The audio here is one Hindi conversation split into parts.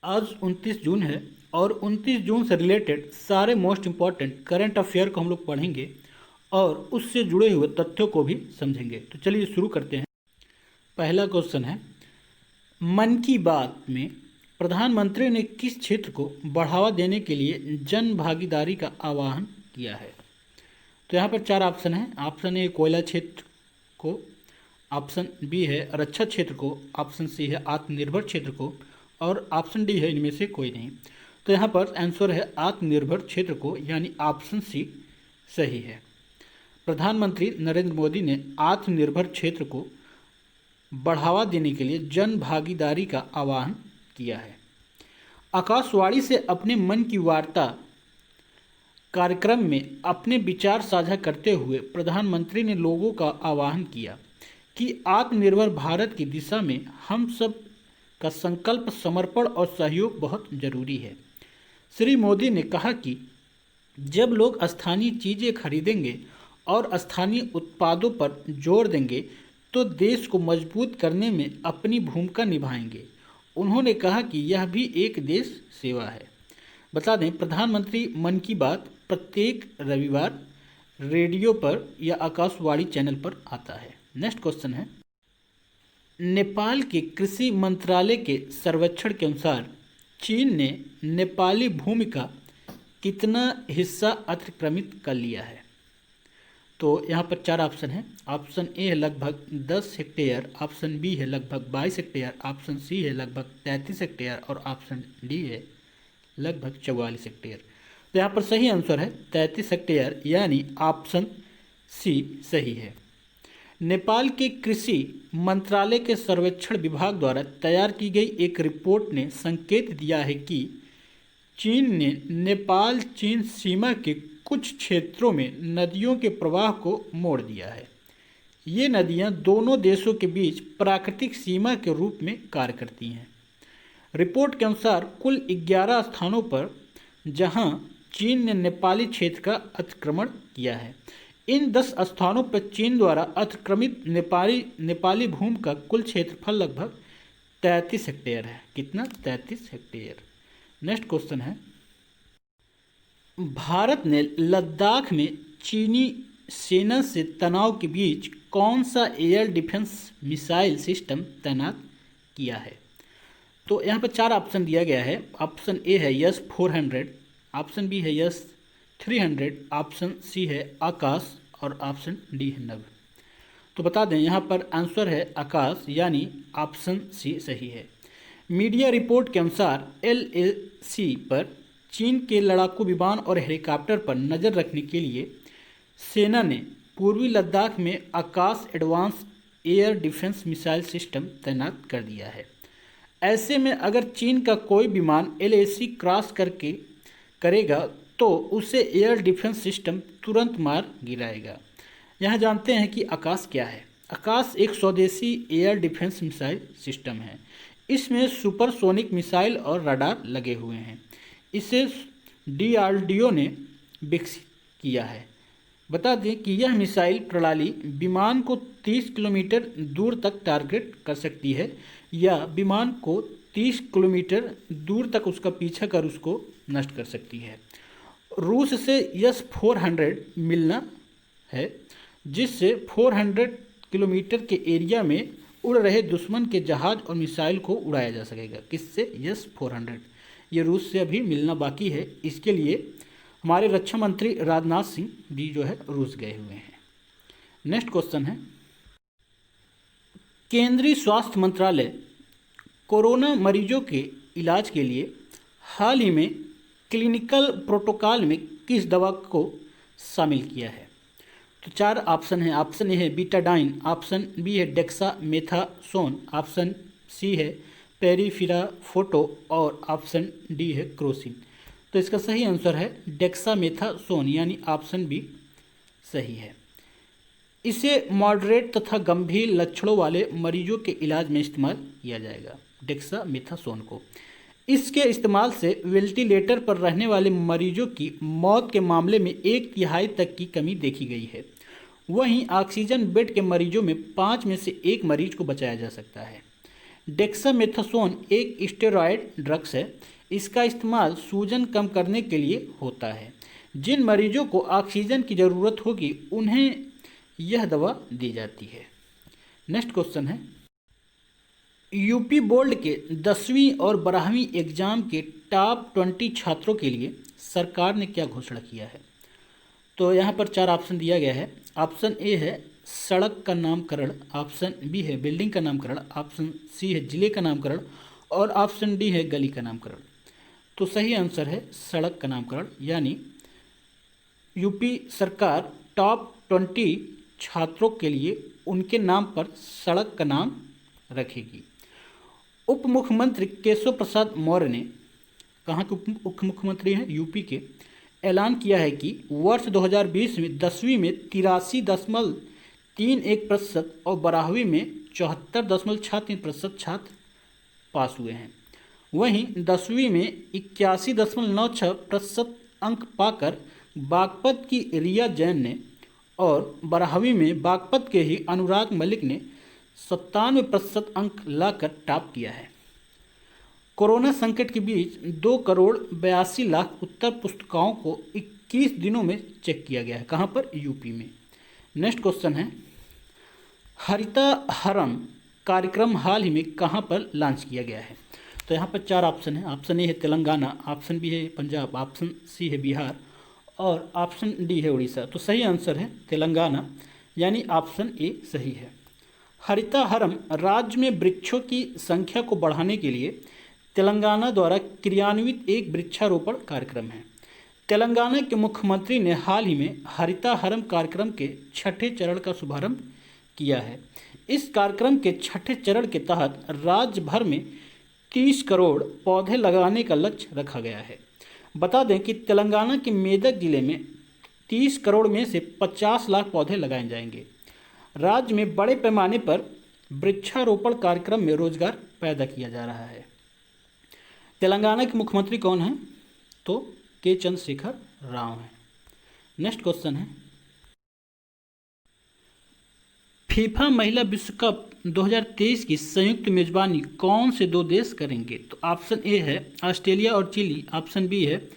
आज 29 जून है और 29 जून से रिलेटेड सारे मोस्ट इम्पॉर्टेंट करंट अफेयर को हम लोग पढ़ेंगे और उससे जुड़े हुए तथ्यों को भी समझेंगे। तो चलिए शुरू करते हैं। पहला क्वेश्चन है, मन की बात में प्रधानमंत्री ने किस क्षेत्र को बढ़ावा देने के लिए जन भागीदारी का आह्वान किया है? तो यहाँ पर चार ऑप्शन है। ऑप्शन ए कोयला क्षेत्र को, ऑप्शन बी है रक्षा क्षेत्र को, ऑप्शन सी है आत्मनिर्भर क्षेत्र को और ऑप्शन डी है इनमें से कोई नहीं। तो यहाँ पर आंसर है आत्मनिर्भर क्षेत्र को, यानी ऑप्शन सी सही है। प्रधानमंत्री नरेंद्र मोदी ने आत्मनिर्भर क्षेत्र को बढ़ावा देने के लिए जन भागीदारी का आह्वान किया है। आकाशवाणी से अपने मन की वार्ता कार्यक्रम में अपने विचार साझा करते हुए प्रधानमंत्री ने लोगों का आह्वान किया कि आत्मनिर्भर भारत की दिशा में हम सब का संकल्प, समर्पण और सहयोग बहुत जरूरी है। श्री मोदी ने कहा कि जब लोग स्थानीय चीज़ें खरीदेंगे और स्थानीय उत्पादों पर जोर देंगे तो देश को मजबूत करने में अपनी भूमिका निभाएंगे। उन्होंने कहा कि यह भी एक देश सेवा है। बता दें, प्रधानमंत्री मन की बात प्रत्येक रविवार रेडियो पर या आकाशवाणी चैनल पर आता है। नेक्स्ट क्वेश्चन है, नेपाल के कृषि मंत्रालय के सर्वेक्षण के अनुसार चीन ने नेपाली भूमि का कितना हिस्सा अतिक्रमित कर लिया है? तो यहाँ पर चार ऑप्शन है। ऑप्शन ए है लगभग 10 हेक्टेयर, ऑप्शन बी है लगभग 22 हेक्टेयर, ऑप्शन सी है लगभग 33 हेक्टेयर और ऑप्शन डी है लगभग 44 हेक्टेयर। तो यहाँ पर सही आंसर है 33 हेक्टेयर, यानी ऑप्शन सी सही है। नेपाल के कृषि मंत्रालय के सर्वेक्षण विभाग द्वारा तैयार की गई एक रिपोर्ट ने संकेत दिया है कि चीन ने नेपाल चीन सीमा के कुछ क्षेत्रों में नदियों के प्रवाह को मोड़ दिया है। ये नदियां दोनों देशों के बीच प्राकृतिक सीमा के रूप में कार्य करती हैं। रिपोर्ट के अनुसार कुल 11 स्थानों पर जहां चीन ने नेपाली क्षेत्र का अतिक्रमण किया है, इन 10 स्थानों पर चीन द्वारा अतिक्रमित नेपाली भूमि का कुल क्षेत्रफल लगभग 33 हेक्टेयर है। कितना? 33 हेक्टेयर। नेक्स्ट क्वेश्चन है, भारत ने लद्दाख में चीनी सेना से तनाव के बीच कौन सा एयर डिफेंस मिसाइल सिस्टम तैनात किया है? तो यहाँ पर चार ऑप्शन दिया गया है। ऑप्शन ए है S-400, ऑप्शन बी है S-300, ऑप्शन सी है आकाश और ऑप्शन डी है नभ। तो बता दें, यहाँ पर आंसर है आकाश, यानी ऑप्शन सी सही है। मीडिया रिपोर्ट के अनुसार LAC पर चीन के लड़ाकू विमान और हेलीकॉप्टर पर नज़र रखने के लिए सेना ने पूर्वी लद्दाख में Akash advance air defence missile system तैनात कर दिया है। ऐसे में अगर चीन का कोई विमान LAC क्रॉस करेगा तो उसे एयर डिफेंस सिस्टम तुरंत मार गिराएगा। यहाँ जानते हैं कि आकाश क्या है। आकाश एक स्वदेशी एयर डिफेंस मिसाइल सिस्टम है। इसमें सुपरसोनिक मिसाइल और रडार लगे हुए हैं। इसे DRDO ने विकसित किया है। बता दें कि यह मिसाइल प्रणाली विमान को 30 किलोमीटर दूर तक टारगेट कर सकती है या विमान को 30 किलोमीटर दूर तक उसका पीछा कर उसको नष्ट कर सकती है। रूस से S-400 मिलना है, जिससे 400 किलोमीटर के एरिया में उड़ रहे दुश्मन के जहाज और मिसाइल को उड़ाया जा सकेगा। किससे? S-400। ये रूस से अभी मिलना बाकी है। इसके लिए हमारे रक्षा मंत्री राजनाथ सिंह भी जो है रूस गए हुए हैं। नेक्स्ट क्वेश्चन है, केंद्रीय स्वास्थ्य मंत्रालय कोरोना मरीजों के इलाज के लिए हाल ही में क्लिनिकल प्रोटोकॉल में किस दवा को शामिल किया है? तो चार ऑप्शन है। ऑप्शन ए है बीटाडाइन, ऑप्शन बी है डेक्सामेथासोन, ऑप्शन सी है पेरीफिराफोटो और ऑप्शन डी है क्रोसिन। तो इसका सही आंसर है डेक्सामेथासोन, यानी ऑप्शन बी सही है। इसे मॉडरेट तथा गंभीर लक्षणों वाले मरीजों के इलाज में इस्तेमाल किया जाएगा, डेक्सामेथासोन को। इसके इस्तेमाल से वेंटिलेटर पर रहने वाले मरीजों की मौत के मामले में 1/3 तक की कमी देखी गई है। वहीं ऑक्सीजन बेड के मरीजों में 5 में से 1 मरीज को बचाया जा सकता है। डेक्सामेथासोन एक स्टेरॉयड ड्रग्स है। इसका इस्तेमाल सूजन कम करने के लिए होता है। जिन मरीजों को ऑक्सीजन की ज़रूरत होगी उन्हें यह दवा दी जाती है। नेक्स्ट क्वेश्चन है, यूपी बोर्ड के 10वीं और 12वीं एग्जाम के टॉप 20 छात्रों के लिए सरकार ने क्या घोषणा किया है? तो यहाँ पर 4 ऑप्शन दिया गया है। ऑप्शन ए है सड़क का नामकरण, ऑप्शन बी है बिल्डिंग का नामकरण, ऑप्शन सी है जिले का नामकरण और ऑप्शन डी है गली का नामकरण। तो सही आंसर है सड़क का नामकरण, यानी यूपी सरकार टॉप 20 छात्रों के लिए उनके नाम पर सड़क का नाम रखेगी। उप मुख्यमंत्री केशव प्रसाद मौर्य ने, कहाँ के उप मुख्यमंत्री हैं? यूपी के, ऐलान किया है कि वर्ष 2020 में 10वीं में 83.31% और 12वीं में 74.63% छात्र पास हुए हैं। वहीं 10वीं में 81.96% अंक पाकर बागपत की रिया जैन ने और 12वीं में बागपत के ही अनुराग मलिक ने 97% अंक लाकर टॉप किया है। कोरोना संकट के बीच 2,82,00,000 उत्तर पुस्तिकाओं को 21 दिनों में चेक किया गया है। कहाँ पर? यूपी में। नेक्स्ट क्वेश्चन है, हरितहारम कार्यक्रम हाल ही में कहाँ पर लॉन्च किया गया है? तो यहाँ पर 4 ऑप्शन है। ऑप्शन ए है तेलंगाना, ऑप्शन बी है पंजाब, ऑप्शन सी है बिहार और ऑप्शन डी है उड़ीसा। तो सही आंसर है तेलंगाना, यानी ऑप्शन ए सही है। हरितहारम राज्य में वृक्षों की संख्या को बढ़ाने के लिए तेलंगाना द्वारा क्रियान्वित एक वृक्षारोपण कार्यक्रम है। तेलंगाना के मुख्यमंत्री ने हाल ही में हरितहारम कार्यक्रम के 6ठे चरण का शुभारंभ किया है। इस कार्यक्रम के 6ठे चरण के तहत राज्य भर में 30 करोड़ पौधे लगाने का लक्ष्य रखा गया है। बता दें कि तेलंगाना के मेदक जिले में 30 करोड़ में से 50 लाख पौधे लगाए जाएंगे। राज्य में बड़े पैमाने पर वृक्षारोपण कार्यक्रम में रोजगार पैदा किया जा रहा है। तेलंगाना के मुख्यमंत्री कौन हैं? तो के चंद्रशेखर राव हैं। नेक्स्ट क्वेश्चन है, फीफा महिला विश्व कप 2023 की संयुक्त मेजबानी कौन से 2 देश करेंगे? तो ऑप्शन ए है ऑस्ट्रेलिया और चिली, ऑप्शन बी है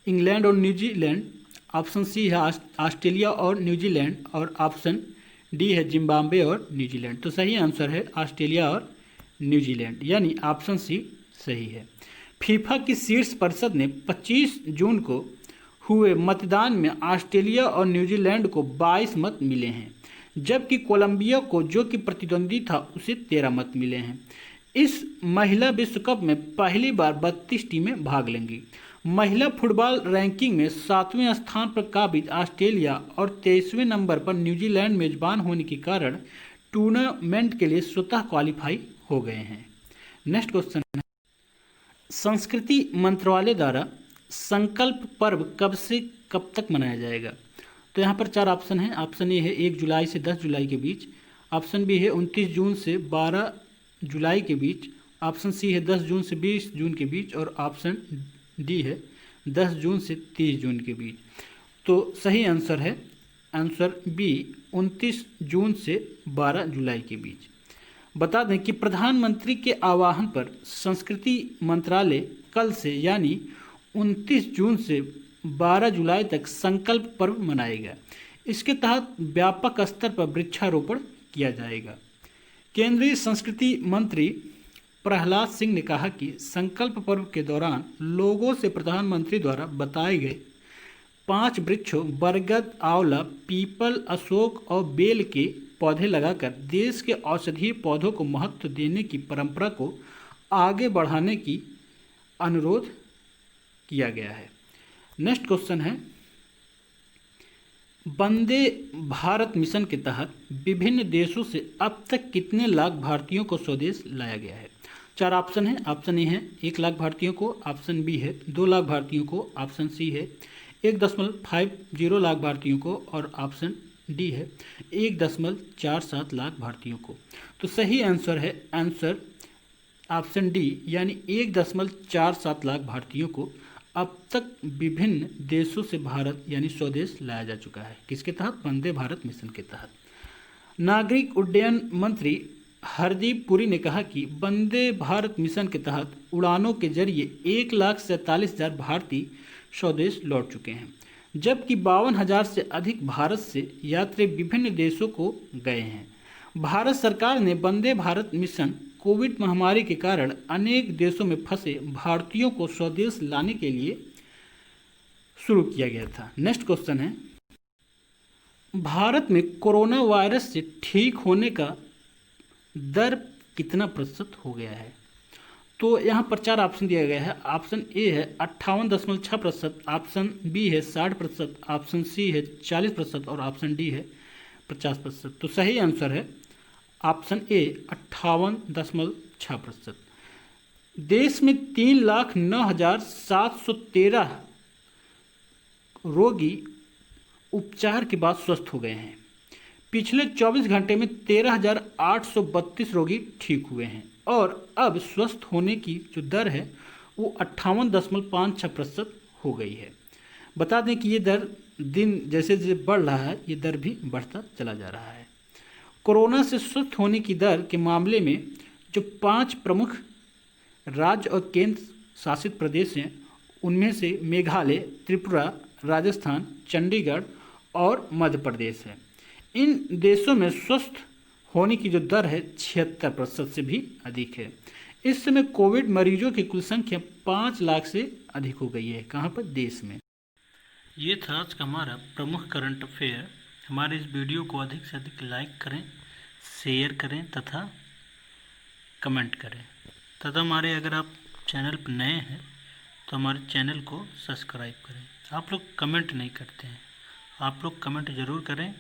इंग्लैंड और न्यूजीलैंड, ऑप्शन सी है ऑस्ट्रेलिया और न्यूजीलैंड और ऑप्शन डी है जिम्बाब्वे और न्यूजीलैंड। तो सही आंसर है ऑस्ट्रेलिया और न्यूजीलैंड, यानी ऑप्शन सी सही है। फीफा की शीर्ष परिषद ने 25 जून को हुए मतदान में ऑस्ट्रेलिया और न्यूजीलैंड को 22 मत मिले हैं, जबकि कोलंबिया को, जो कि प्रतिद्वंदी था, उसे 13 मत मिले हैं। इस महिला विश्व कप में पहली बार 32 टीमें भाग लेंगी। महिला फुटबॉल रैंकिंग में 7वें स्थान पर काबिज ऑस्ट्रेलिया और 23वें नंबर पर न्यूजीलैंड मेजबान होने के कारण टूर्नामेंट के लिए स्वतः क्वालिफाई हो गए हैं। नेक्स्ट क्वेश्चन है, संस्कृति मंत्रालय द्वारा संकल्प पर्व कब से कब तक मनाया जाएगा? तो यहाँ पर 4 ऑप्शन हैं। ऑप्शन ए है 1 जुलाई से 10 जुलाई के बीच, ऑप्शन बी है 29 जून से 12 जुलाई के बीच, ऑप्शन सी है 10 जून से 20 जून के बीच और ऑप्शन डी है 10 जून से 30 जून के बीच। तो सही आंसर है आंसर बी 29 जून से 12 जुलाई के बीच। बता दें कि प्रधानमंत्री के आह्वान पर संस्कृति मंत्रालय कल से यानी 29 जून से 12 जुलाई तक संकल्प पर्व मनाएगा। इसके तहत व्यापक स्तर पर वृक्षारोपण किया जाएगा। केंद्रीय संस्कृति मंत्री प्रहलाद सिंह ने कहा कि संकल्प पर्व के दौरान लोगों से प्रधानमंत्री द्वारा बताए गए 5 वृक्षों बरगद, आंवला, पीपल, अशोक और बेल के पौधे लगाकर देश के औषधीय पौधों को महत्व देने की परंपरा को आगे बढ़ाने की अनुरोध किया गया है। नेक्स्ट क्वेश्चन है, वंदे भारत मिशन के तहत विभिन्न देशों से अब तक कितने लाख भारतीयों को स्वदेश लाया गया है? 4 ऑप्शन है। ऑप्शन ए है 1 लाख भारतीयों को, ऑप्शन बी है 2 लाख भारतीयों को, ऑप्शन सी है 1.50 लाख भारतीयों को और ऑप्शन डी है 1.47 लाख भारतीयों को। तो सही आंसर है आंसर ऑप्शन डी, यानी 1.47 लाख भारतीयों को अब तक विभिन्न देशों से भारत यानी स्वदेश लाया जा चुका है। किसके तहत? वंदे भारत मिशन के तहत। नागरिक उड्डयन मंत्री हरदीप पुरी ने कहा कि वंदे भारत मिशन के तहत उड़ानों के जरिए 1,47,000 भारतीय स्वदेश लौट चुके हैं, जबकि 52,000 से अधिक भारत से यात्री विभिन्न देशों को गए हैं। भारत सरकार ने वंदे भारत मिशन कोविड महामारी के कारण अनेक देशों में फंसे भारतीयों को स्वदेश लाने के लिए शुरू किया गया था। नेक्स्ट क्वेश्चन है, भारत में कोरोना वायरस से ठीक होने का दर कितना प्रतिशत हो गया है? तो यहाँ पर 4 ऑप्शन दिया गया है। ऑप्शन ए है 58.6%, ऑप्शन बी है 60%, ऑप्शन सी है 40% और ऑप्शन डी है 50%। तो सही आंसर है ऑप्शन ए 58.6%। देश में 3,09,713 रोगी उपचार के बाद स्वस्थ हो गए हैं। पिछले 24 घंटे में 13,832 रोगी ठीक हुए हैं और अब स्वस्थ होने की जो दर है वो 58.56% हो गई है। बता दें कि ये दर दिन जैसे जैसे बढ़ रहा है, ये दर भी बढ़ता चला जा रहा है। कोरोना से स्वस्थ होने की दर के मामले में जो 5 प्रमुख राज्य और केंद्र शासित प्रदेश हैं, उनमें से मेघालय, त्रिपुरा, राजस्थान, चंडीगढ़ और मध्य प्रदेश है। इन देशों में स्वस्थ होने की जो दर है 76% से भी अधिक है। इस समय कोविड मरीजों की कुल संख्या 5 लाख से अधिक हो गई है। कहाँ पर? देश में। ये था आज का हमारा प्रमुख करंट अफेयर। हमारे इस वीडियो को अधिक से अधिक लाइक करें, शेयर करें तथा कमेंट करें तथा हमारे अगर आप चैनल पर नए हैं तो हमारे चैनल को सब्सक्राइब करें। आप लोग कमेंट नहीं करते हैं, आप लोग कमेंट ज़रूर करें